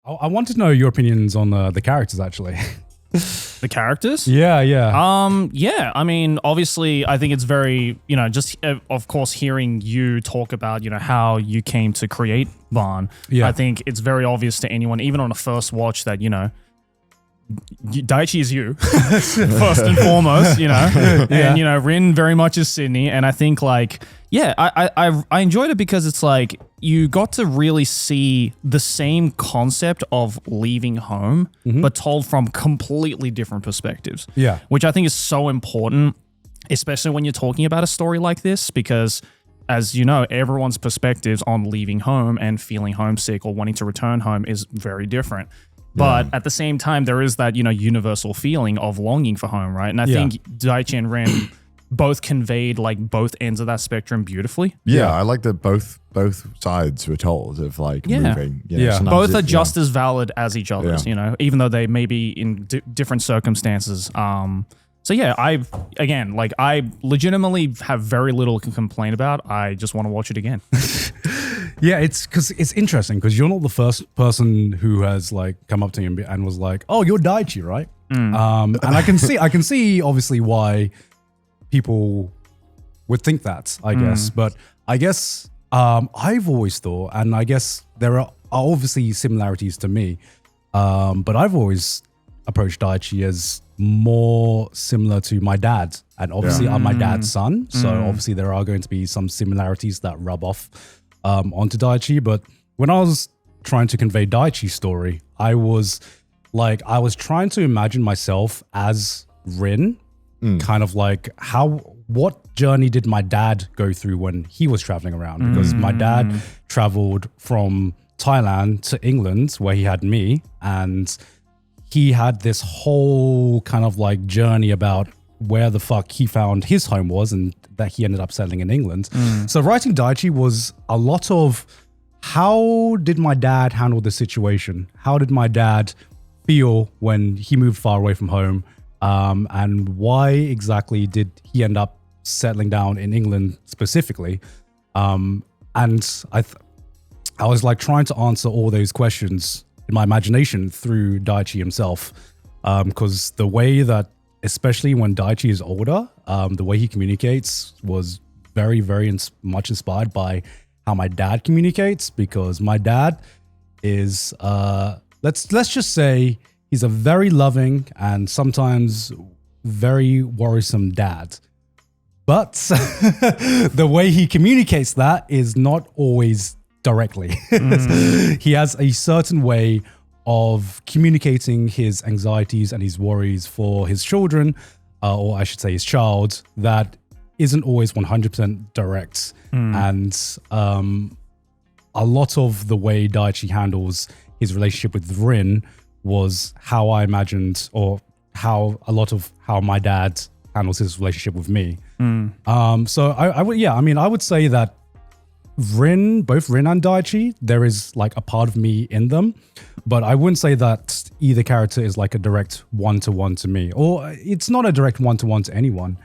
I want to know your opinions on the characters, actually. The characters? Yeah. Yeah. I mean, obviously, I think it's very, just of course, hearing you talk about, how you came to create Bâan. Yeah. I think it's very obvious to anyone, even on a first watch, that Daichi is you first and foremost, and Rin very much is Sydney, and I think I enjoyed it because it's like you got to really see the same concept of leaving home, but told from completely different perspectives. Yeah, which I think is so important, especially when you're talking about a story like this, because as you know, everyone's perspectives on leaving home and feeling homesick or wanting to return home is very different. But at the same time, there is that, universal feeling of longing for home, right? And I think Daichi and Ren both conveyed both ends of that spectrum beautifully. Yeah, I like that both sides were told of moving. Both are just as valid as each other's, even though they may be in different circumstances. So yeah, I legitimately have very little to complain about. I just want to watch it again. Yeah, it's because it's interesting because you're not the first person who has come up to me and was like, "Oh, you're Daichi, right?" And I can see obviously why people would think that, I guess. But I guess I've always thought, and I guess there are obviously similarities to me, but I've always approached Daichi as more similar to my dad, and obviously I'm my dad's son, so obviously there are going to be some similarities that rub off onto Daichi. But when I was trying to convey Daichi's story, I was trying to imagine myself as Rin, kind of what journey did my dad go through when he was traveling around? Because my dad traveled from Thailand to England where he had me, and he had this whole kind of journey about where the fuck he found his home was, and that he ended up settling in England. So writing Daichi was a lot of how did my dad handle the situation? How did my dad feel when he moved far away from home? And why exactly did he end up settling down in England specifically? And I was trying to answer all those questions in my imagination through Daichi himself. Because the way that, especially when Daichi is older, the way he communicates was very, very much inspired by how my dad communicates, because my dad is, let's just say he's a very loving and sometimes very worrisome dad. But the way he communicates that is not always directly. He has a certain way of communicating his anxieties and his worries for his children, or I should say his child, that isn't always 100% direct. And a lot of the way Daichi handles his relationship with Rin was how I imagined, or how a lot of how my dad handles his relationship with me. So I would say that both Rin and Daichi, there is a part of me in them, but I wouldn't say that either character is a direct one-to-one to me, or it's not a direct one-to-one to anyone.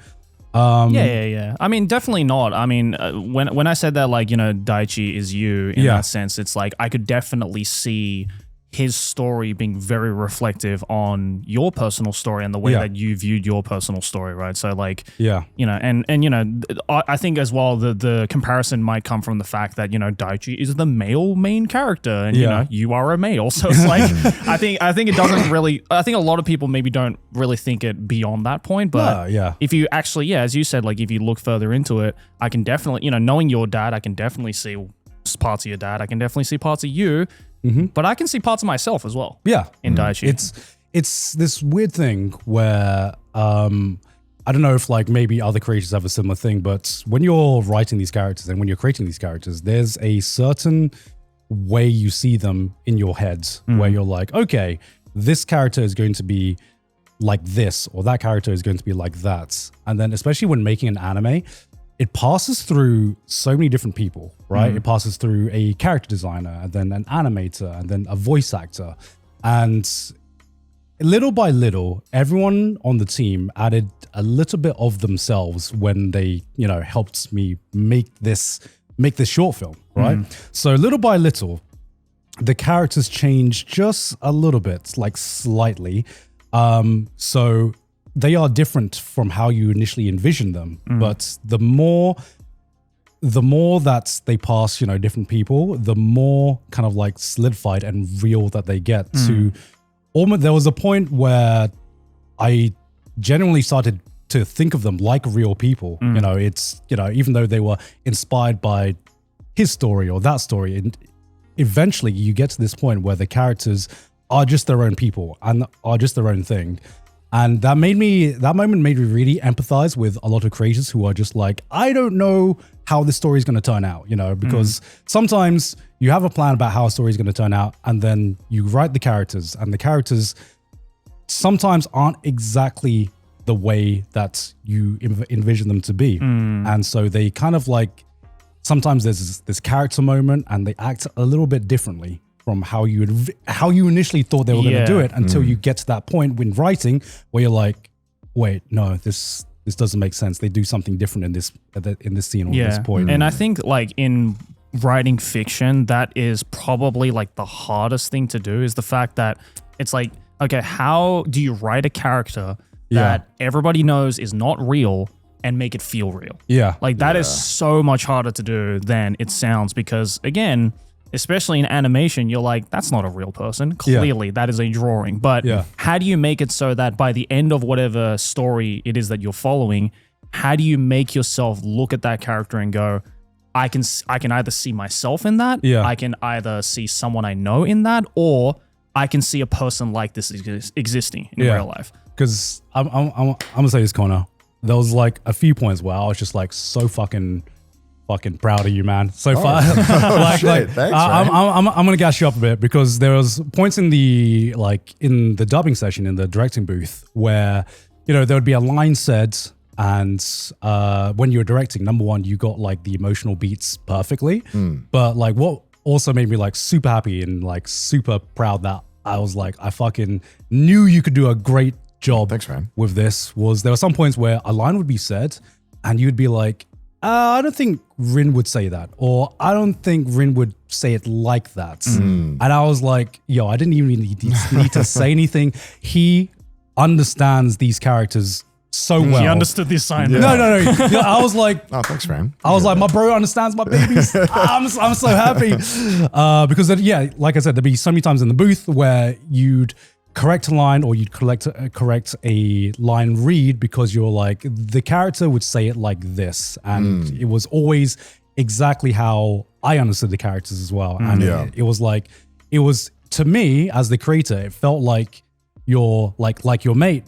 Yeah. I mean, definitely not. I mean, when I said that, Daichi is you in that sense, it's I could definitely see his story being very reflective on your personal story and the way that you viewed your personal story, right? So I think as well the comparison might come from the fact that Daichi is the male main character, and you are a male, so it's I think it doesn't really. I think a lot of people maybe don't really think it beyond that point, but if you actually, as you said, if you look further into it, I can definitely, knowing your dad, I can definitely see parts of your dad. I can definitely see parts of you. But I can see parts of myself as well. Yeah, in Daichi. It's this weird thing where I don't know if maybe other creators have a similar thing, but when you're writing these characters and when you're creating these characters, there's a certain way you see them in your heads where you're okay, this character is going to be like this, or that character is going to be like that. And then especially when making an anime, it passes through so many different people, right? It passes through a character designer, and then an animator, and then a voice actor. And little by little, everyone on the team added a little bit of themselves when they, helped me make this short film, right? So little by little, the characters change just a little bit, like slightly. So they are different from how you initially envision them. But the more that they pass, different people, the more kind of like solidified and real that they get to almost. There was a point where I genuinely started to think of them like real people. It's, even though they were inspired by his story or that story, and eventually you get to this point where the characters are just their own people and are just their own thing. And that moment made me really empathize with a lot of creators who are just like, I don't know how this story is going to turn out, because sometimes you have a plan about how a story is going to turn out, and then you write the characters, and the characters sometimes aren't exactly the way that you envision them to be. And so they kind of like, sometimes there's this character moment and they act a little bit differently from how you initially thought they were going to do it, until you get to that point when writing where you're like, wait, no, this doesn't make sense. They do something different in this scene or this point. And I think like in writing fiction, that is probably like the hardest thing to do, is the fact that it's like, okay, how do you write a character that everybody knows is not real and make it feel real? Yeah. Like that is so much harder to do than it sounds, because again, especially in animation, you're like, that's not a real person. Clearly, that is a drawing. But how do you make it so that by the end of whatever story it is that you're following, how do you make yourself look at that character and go, I can either see myself in that, I can either see someone I know in that, or I can see a person like this existing in real life. Because I'm gonna say this, Connor. There was like a few points where I was just like so fucking proud of you, man. So far, Thanks, I'm gonna gas you up a bit, because there was points in the dubbing session in the directing booth where there would be a line said, and when you were directing, number one, you got like the emotional beats perfectly, but like what also made me like super happy and like super proud that I was like, I fucking knew you could do a great job with this, was there were some points where a line would be said and you'd be like, I don't think Rin would say that, or I don't think Rin would say it like that. And I was like, yo, I didn't even need to say anything. He understands these characters so well. He understood the assignment. No. I was like, oh, thanks, man. I was like, my bro understands my babies. I'm so happy. Because like I said, there'd be so many times in the booth where you'd correct a line, or you'd correct a line read, because you're like, the character would say it like this, and it was always exactly how I understood the characters as well. And it was to me as the creator, it felt like you're like your mate,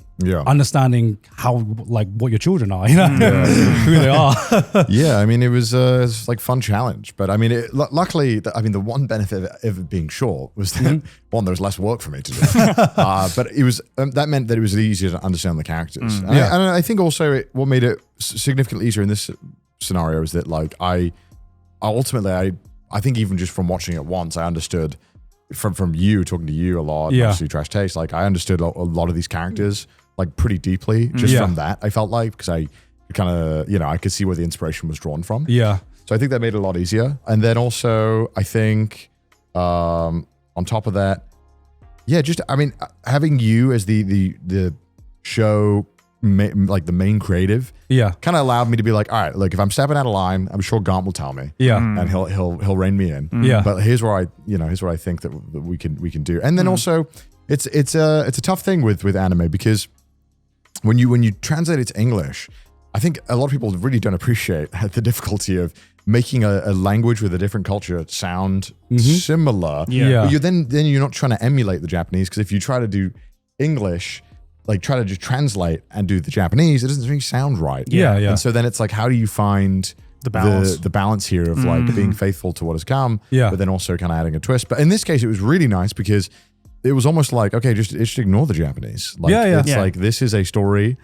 understanding how, like, what your children are, who they are. I mean, it was like fun challenge, but I mean, luckily, the one benefit of it being short was that one, there was less work for me to do, but it was that meant that it was easier to understand the characters. And I think also what made it significantly easier in this scenario is that like I think even just from watching it once, I understood from you talking to you a lot, obviously Trash Taste, like I understood a lot of these characters like pretty deeply just from that. I felt like, because I kind of I could see where the inspiration was drawn from. So I think that made it a lot easier. And then also I think on top of that, just I mean, having you as the show like the main creative, kind of allowed me to be like, all right, look, if I'm stepping out of line, I'm sure Gaunt will tell me, and he'll rein me in, but here's where I think that we can do. And then also, it's a tough thing with anime, because when you translate it to English, I think a lot of people really don't appreciate the difficulty of making a language with a different culture sound similar. But you're not trying to emulate the Japanese, because if you try to do English, like try to just translate and do the Japanese, it doesn't really sound right. And so then it's like, how do you find the balance here of like being faithful to what has come, but then also kind of adding a twist. But in this case, it was really nice, because it was almost like, okay, just ignore the Japanese. Like, it's like, this is a story,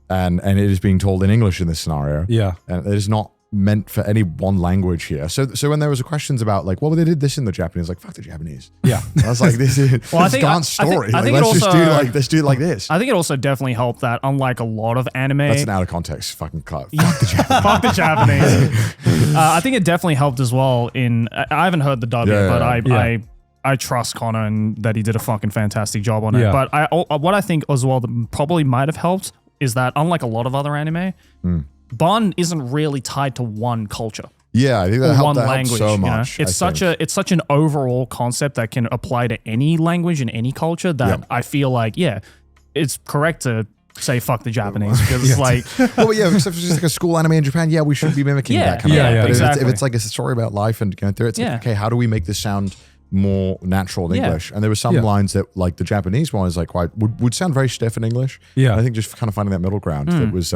and it is being told in English in this scenario. And it is not meant for any one language here. So when there was questions about like, well, they did this in the Japanese, like, fuck the Japanese. I was like, this is Gaunt's story. Let's do it like this. I think it also definitely helped that, unlike a lot of anime, that's an out of context fucking cut. Fuck the Japanese. Fuck the Japanese. I think it definitely helped as well in, I haven't heard the dub yet, but I trust Connor and that he did a fucking fantastic job on it. Yeah. But what I think as well that probably might have helped is that unlike a lot of other anime, Bâan isn't really tied to one culture. Yeah, I think that helped so much. It's such an overall concept that can apply to any language and any culture that I feel like, it's correct to say fuck the Japanese because it's like, well, yeah, if it's just like a school anime in Japan, we should be mimicking that kind of thing. But exactly. if it's like a story about life and going through it, it's like, okay, how do we make this sound more natural in English? And there were some lines that, like the Japanese one, is like would sound very stiff in English. Yeah, and I think just kind of finding that middle ground that was.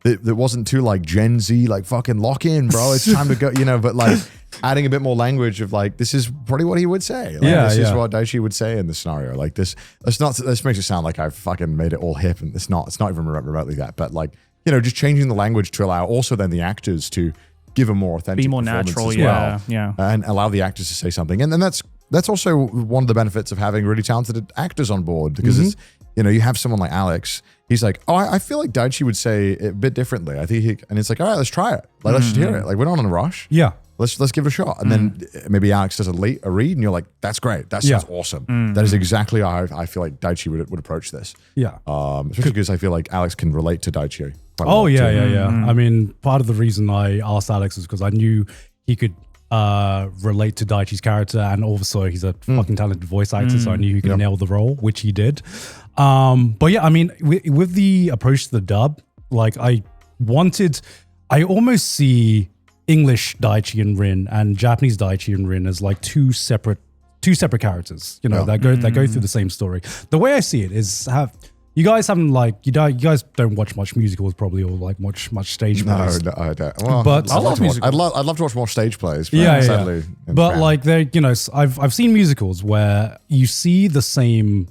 That wasn't too like Gen Z, like fucking lock in, bro. It's time to go, but like adding a bit more language of like, this is probably what he would say. Like, this is what Daichi would say in the scenario. Like this makes it sound like I've fucking made it all hip, and it's not even remotely that. But like, just changing the language to allow also then the actors to give a more authentic, be more natural, as well, and allow the actors to say something. And then that's also one of the benefits of having really talented actors on board because it's. You have someone like Alex. He's like, oh, I feel like Daichi would say it a bit differently. I think and it's like, all right, let's try it. Like, let's just hear it. Like, we're not in a rush. Yeah. Let's give it a shot. And then maybe Alex does a read, and you're like, that's great. That sounds awesome. That is exactly how I feel like Daichi would approach this. Yeah. Especially because I feel like Alex can relate to Daichi. Oh, yeah. I mean, part of the reason I asked Alex is because I knew he could relate to Daichi's character, and also he's a fucking talented voice actor, so I knew he could nail the role, which he did. But yeah, I mean, with the approach to the dub, like I almost see English Daichi and Rin and Japanese Daichi and Rin as like two separate characters, that go through the same story. The way I see it is you guys haven't you guys don't watch much musicals probably, or like much stage plays. No, I don't. Well, but I'd love to watch more stage plays. But sadly, but like they, I've seen musicals where you see the same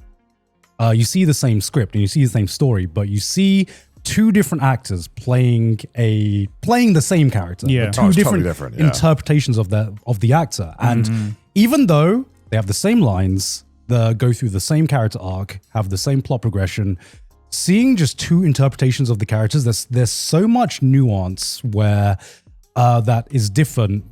script and you see the same story, but you see two different actors playing the same character. Yeah, but two different interpretations of the actor, and even though they have the same lines, go through the same character arc, have the same plot progression, seeing just two interpretations of the characters, there's so much nuance where that is different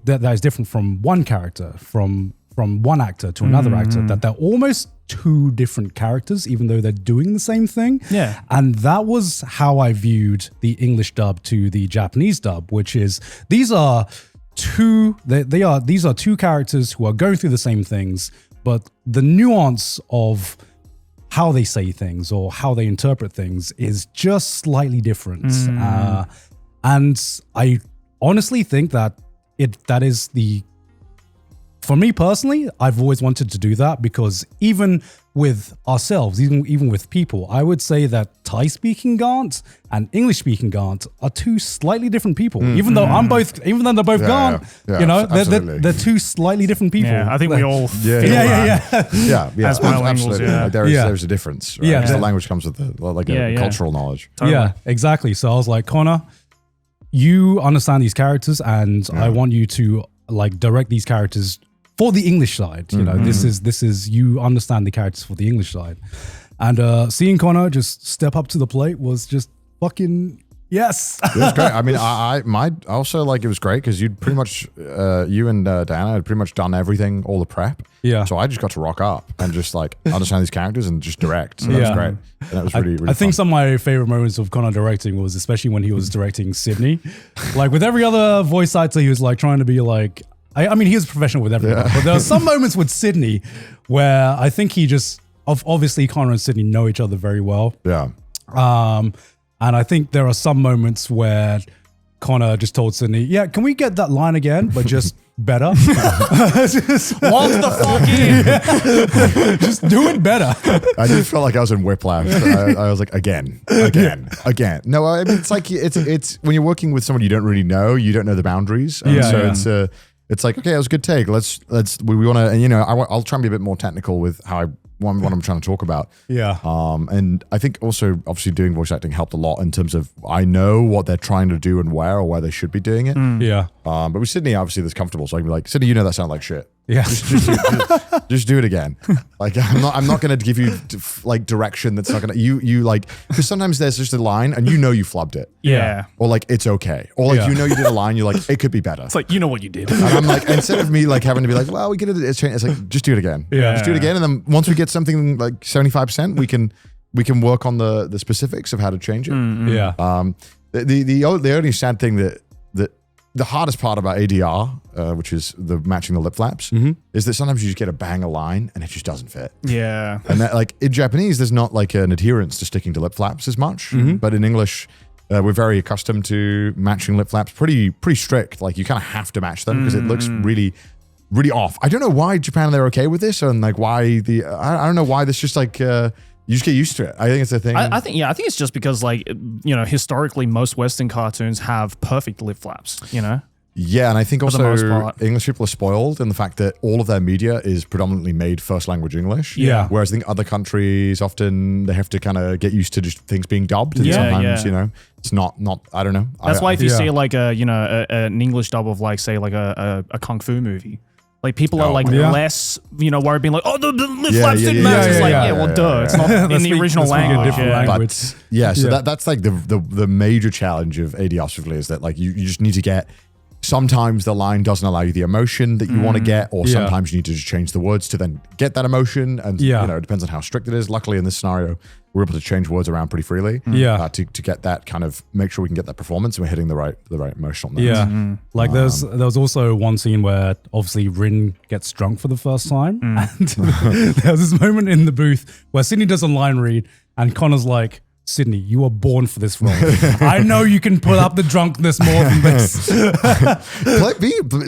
from one character, from one actor to another actor, that they're almost two different characters, even though they're doing the same thing. Yeah. And that was how I viewed the English dub to the Japanese dub, which is these are two characters who are going through the same things, but the nuance of how they say things or how they interpret things is just slightly different. And I honestly think that is for me personally, I've always wanted to do that, because even with ourselves, even with people, I would say that Thai-speaking Gant and English-speaking Gant are two slightly different people. Even though they're both Gant, they're two slightly different people. Yeah, I think we all feel that. Yeah. As bilinguals, Like there's a difference. Right? Yeah, the language comes with a cultural knowledge. Totally. Yeah, exactly. So I was like, Connor, you understand these characters, and I want you to direct these characters for the English side. This is you understand the characters for the English side. And seeing Connor just step up to the plate was just fucking yes. It was great. I mean, I also it was great because you'd pretty much you and Diana had pretty much done everything, all the prep. Yeah. So I just got to rock up and just understand these characters and just direct. So that was great. And that was really I think some of my favorite moments of Connor directing was especially when he was directing Sydney. With every other voice actor, he was trying to be I mean, he was professional with everyone, but there are some moments with Sydney where I think obviously Connor and Sydney know each other very well. Yeah. And I think there are some moments where Connor just told Sydney, yeah, can we get that line again, but just better? Just walk the fuck in. Yeah. Just do it better. I just felt like I was in Whiplash. I was like, again. No, I mean, it's when you're working with someone you don't really know, you don't know the boundaries. And it's like, okay, that was a good take. We want to, and I'll try and be a bit more technical with how I what I'm trying to talk about. Yeah. And I think also obviously doing voice acting helped a lot in terms of I know what they're trying to do and where they should be doing it. Yeah. But with Sydney, obviously that's comfortable. So I can be like, Sydney, you know that sounded like shit. Yeah. Just do it again. Like I'm not going to give you like direction that's not going to you like, because sometimes there's just a line and you flubbed it. Yeah. Or like it's okay. Or like you did a line, you're like, it could be better. It's like, you know what you did. And I'm like, instead of me like having to be like, well, we get it, it's like, just do it again. Yeah. Just do it again. And then once we get something like 75%, we can work on the specifics of how to change it. Yeah. The only sad thing that the hardest part about ADR, which is the matching the lip flaps, is that sometimes you just get a banger line and it just doesn't fit. Yeah. And that, like in Japanese, there's not like an adherence to sticking to lip flaps as much, but in English, we're very accustomed to matching lip flaps. Pretty strict. Like you kind of have to match them because it looks really, really off. I don't know why Japan they're okay with this, and like why I don't know why this just like. You just get used to it. I think it's a thing. I think it's just because like, historically most Western cartoons have perfect lip flaps, Yeah, and I think the most also part. English people are spoiled in the fact that all of their media is predominantly made first language English. Yeah. Whereas I think other countries often they have to kind of get used to just things being dubbed, and sometimes it's not. I don't know. That's why if you see like an English dub of like say like a kung fu movie. Like people are like less, worried being like, oh, the lip flaps didn't match. It's like, duh, it's not in the original language. But so that's like the major challenge of ADR specifically is that like you just need to get, sometimes the line doesn't allow you the emotion that you want to get, or sometimes you need to just change the words to then get that emotion. And it depends on how strict it is. Luckily in this scenario, we're able to change words around pretty freely. To get that kind of, make sure we can get that performance and we're hitting the right emotional notes. Yeah. Like there was also one scene where obviously Rin gets drunk for the first time. And there's this moment in the booth where Sydney does a line read and Connor's like, Sydney, you were born for this role. I know you can put up the drunkenness more than this.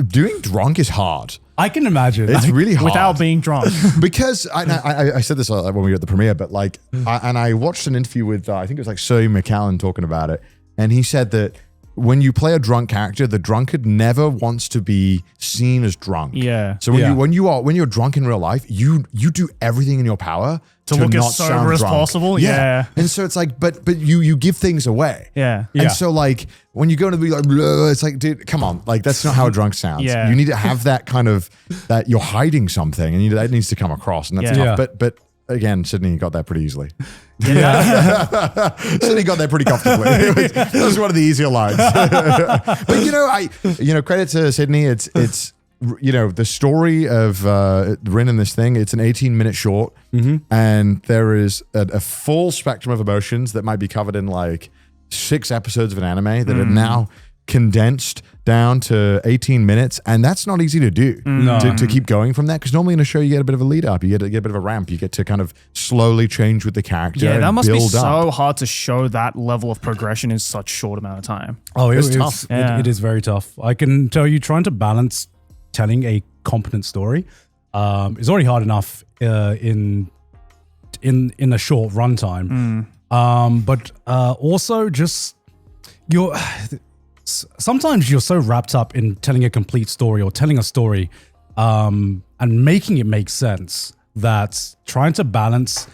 Doing drunk is hard. I can imagine. It's really hard. Without being drunk. Because I said this when we were at the premiere, but like, I watched an interview with, I think it was like Sir McCallan talking about it. And he said that when you play a drunk character, the drunkard never wants to be seen as drunk. Yeah. So when you're drunk in real life, you do everything in your power to look not as sober as drunk. possible. Yeah. And so it's like, but you give things away. Yeah. And so like when you go to be like, it's like, dude, come on, like that's not how a drunk sounds. Yeah. You need to have that kind of that you're hiding something, and that needs to come across, and that's tough. But again, Sydney got that pretty easily. Yeah. Sydney got there pretty comfortably. That was one of the easier lines. But credit to Sydney. It's the story of Rin in this thing. It's an 18-minute short, and there is a full spectrum of emotions that might be covered in like 6 episodes of an anime that are now condensed down to 18 minutes, and that's not easy to do. To keep going from that, because normally in a show you get a bit of a lead up, you get a bit of a ramp, you get to kind of slowly change with the character. Yeah, and that must be build so up. hard to show that level of progression in such short amount of time. Oh, It's tough. It is very tough. I can tell you, trying to balance telling a competent story is already hard enough in a short runtime. But also just sometimes you're so wrapped up in telling a complete story or telling a story and making it make sense that trying to balance,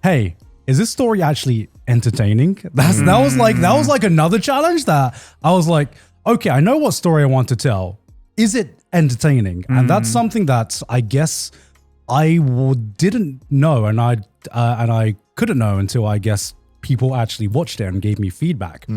hey, is this story actually entertaining? That was like another challenge that I was like, okay, I know what story I want to tell. Is it entertaining? And that's something that I guess I didn't know, and I couldn't know until I guess people actually watched it and gave me feedback.